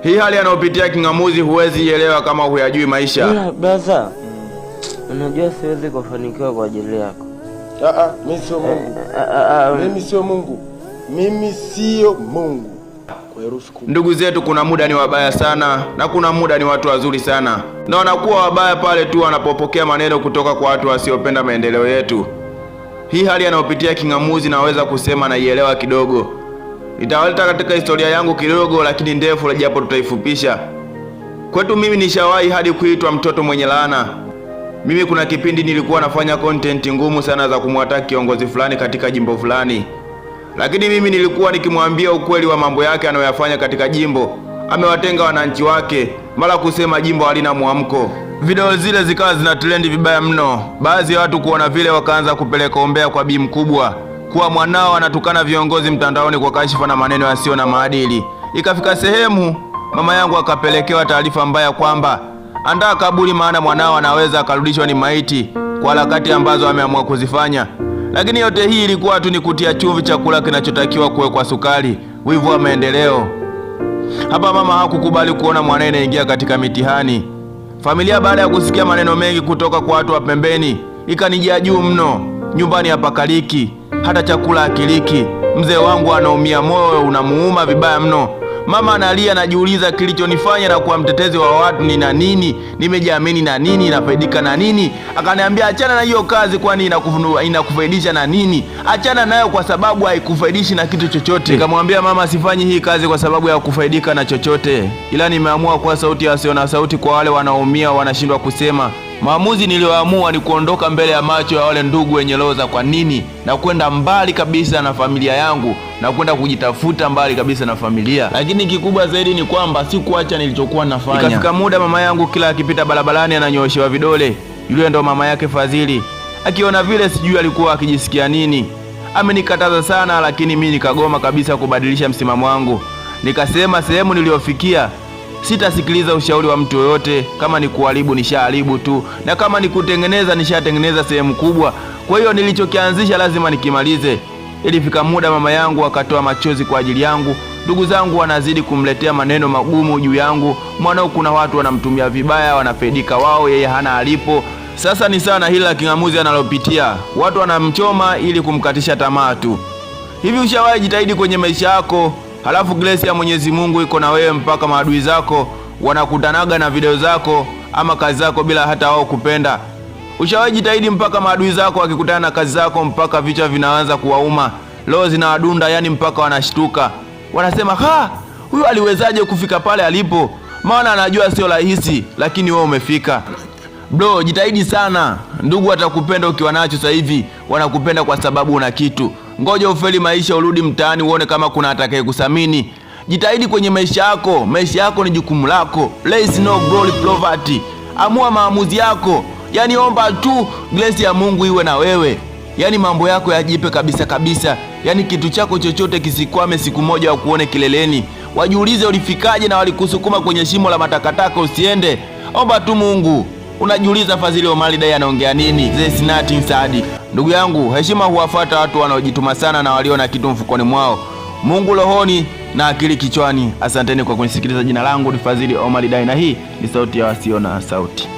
Hii hali anayopitia King'amuzi huwezi ielewa kama huyajui maisha. Brother, unajua siwezi kufanikiwa kwa ajili yako. Mimi sio Mungu. Mimi sio Mungu. Mimi sio Mungu. Kwa herufi kubwa. Ndugu zetu kuna muda ni wabaya sana na kuna muda ni watu wazuri sana. Na wanakuwa wabaya pale tu wanapopokea maneno kutoka kwa watu wasiopenda maendeleo yetu. Hii hali anayopitia King'amuzi naweza kusema na ielewa kidogo. Nitawaleta katika historia yangu kidogo lakini ndefu, japo tutaifupisha. Kwetu mimi nishawahi hadi kuitwa mtoto mwenye laana. Mimi kuna kipindi nilikuwa nafanya content ngumu sana za kumwataka kiongozi fulani katika jimbo fulani. Lakini mimi nilikuwa nikimwambia ukweli wa mambo yake anayoyafanya katika jimbo. Amewatenga wananchi wake, mara kusema jimbo halina muamko. Video zile zikawa zina trend vibaya mno. Baadhi ya watu kuona vile wakaanza kupeleka ombea kwa bi mkubwa kuwa mwanao anatukana viongozi mtandaoni kwa kashifa na maneno yasiyo na maadili. Ikafika sehemu mama yangu akapelekewa taarifa mbaya kwamba andaa kaburi, maana mwanao anaweza akarudishwa ni maiti kwa harakati ambazo ameamua kuzifanya. Lakini yote hii ilikuwa tu ni kutia chumvi chakula kinachotakiwa kuwekwa sukari, wivu wa maendeleo. Hapa mama hakukubali kuona mwanae anaingia katika mitihani. Familia baada ya kusikia maneno mengi kutoka kwa watu wa pembeni ikanijia juu mno. Nyumbani hapakaliki, hata chakula hakiliki. Mzee wangu anaumia, moyo unamuuma vibaya mno. Mama analia, anajiuliza kilichonifanya na kuwa mtetezi wa watu ni na nini? Nimejiamini na nini? Nafaidika na nini? Akaniambia achana na hiyo kazi, kwani inakufaidisha na nini? Achana nayo kwa sababu haikufaidishi na kitu chochote. Nikamwambia mama, sifanyi hii kazi kwa sababu ya kufaidika na chochote, ila nimeamua kuwa sauti yasiyo na sauti kwa wale wanaoumia, wanashindwa kusema. Maamuzi niliyoamua ni kuondoka mbele ya macho ya wale ndugu wenye loza kwa nini, na kwenda mbali kabisa na familia yangu, na kwenda kujitafuta mbali kabisa na familia. Lakini kikubwa zaidi ni kwamba sikuacha nilichokuwa nafanya. Ikafika muda mama yangu kila akipita barabarani ananyooshewa vidole. Yule ndo mama yake Fadhili. Akiona vile sijui alikuwa akijisikia nini. Amenikataza sana, lakini mimi nikagoma kabisa kubadilisha msimamo wangu. Nikasema sehemu niliyofikia sitasikiliza ushauri wa mtu yoyote. Kama ni kuharibu nishaharibu tu, na kama ni kutengeneza nishatengeneza sehemu kubwa. Kwa hiyo nilichokianzisha lazima nikimalize. Ilifika muda mama yangu akatoa machozi kwa ajili yangu. Ndugu zangu wanazidi kumletea maneno magumu juu yangu. Mwanao kuna watu wanamtumia vibaya, wanafaidika wao, yeye hana alipo. Sasa ni sana hili la King'amuzi analopitia. Watu wanamchoma ili kumkatisha tamaa tu. Hivi ushawahi jitahidi kwenye maisha yako, halafu grace ya Mwenyezi Mungu iko na wewe mpaka maadui zako wanakutanaga na video zako ama kazi zako bila hata wao kupenda? Ushawahi jitahidi mpaka maadui zako wakikutana na kazi zako mpaka vichwa vinaanza kuwauma, roho zinawadunda, yani mpaka wanashtuka. Wanasema, huyu aliwezaje kufika pale alipo? Maana anajua sio rahisi, lakini wewe umefika. Bro, jitahidi sana. Ndugu watakupenda ukiwa nacho sasa hivi, wanakupenda kwa sababu una kitu. Ngoja ufeli maisha, urudi mtaani uone kama kuna atakaye kusamini. Jitahidi kwenye maisha yako. Maisha yako ni jukumu lako. There is no glory poverty. Amua maamuzi yako. Yani omba tu grace ya Mungu iwe na wewe. Yani mambo yako yajipe kabisa kabisa. Yani kitu chako chochote kisikwame siku moja wa kuone kileleni. Wajiulize ulifikaje na walikusukuma kwenye shimo la matakataka usiende. Omba tu Mungu. Unajiuliza Fadhili Omari Dai anaongea nini? There is nothing sad. Ndugu yangu, heshima huwafuata watu wanaojituma sana na walio na kitu mfukoni mwao. Mungu rohoni na akili kichwani. Asanteni kwa kunisikiliza. Jina langu ni Fadhili Omari Dai na hii ni sauti ya wasio na sauti.